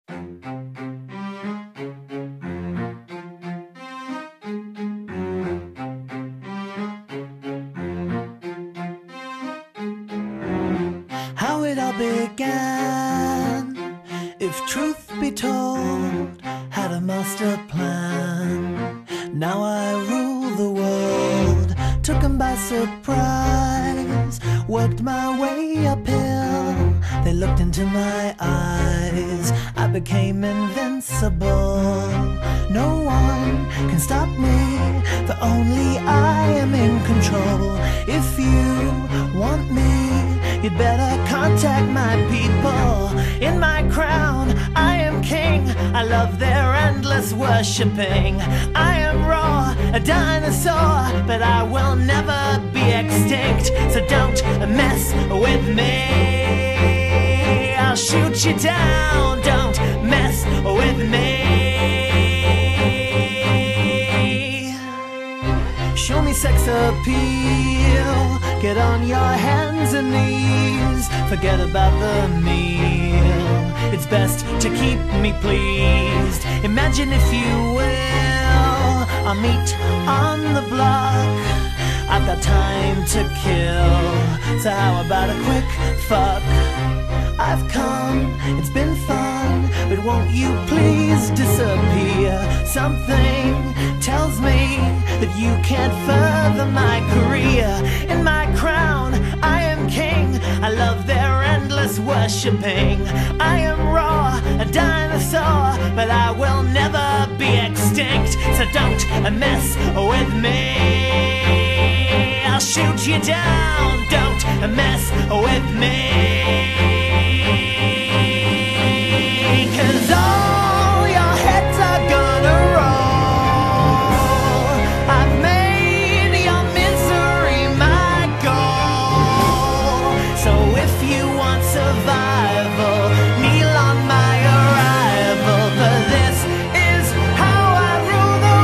How it all began, if truth be told, had a master plan. Now I rule the world, took 'em by surprise, worked my way uphill, they looked into my eyes, I became invincible. No one can stop me, for only I am in control. If you want me, you'd better contact my people. In my crown, I am king, I love their endless worshipping. I am raw, a dinosaur, but I will never be extinct. So don't mess with me, I'll shoot you down. Don't mess with me. Show me sex appeal, get on your hands and knees, forget about the meal, it's best to keep me pleased. Imagine if you will, I'll meet on the block, I've got time to kill, so how about a quick fuck? I've come, it's been fun, but won't you please disappear? Something tells me that you can't further my career. In my crown, I am king, I love their endless worshipping. I am raw, a dinosaur, but I will never be extinct. So don't mess with me, I'll shoot you down. Don't mess with me, 'cause all your heads are gonna roll. I've made your misery my goal. So if you want survival, kneel on my arrival, for this is how I rule the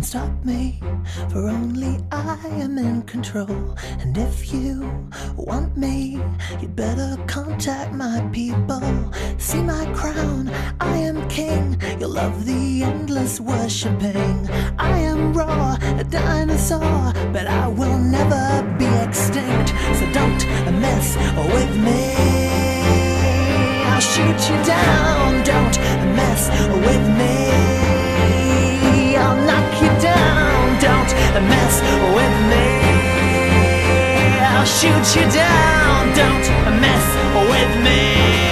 stop me, for only I am in control. And if you want me, you'd better contact my people. See my crown, I am king, you'll love the endless worshipping. I am raw, a dinosaur, but I will never be extinct. So don't mess with me, I'll shoot you down. Don't mess with me, I'll knock you down. Don't mess with me, I'll shoot you down. Don't mess with me.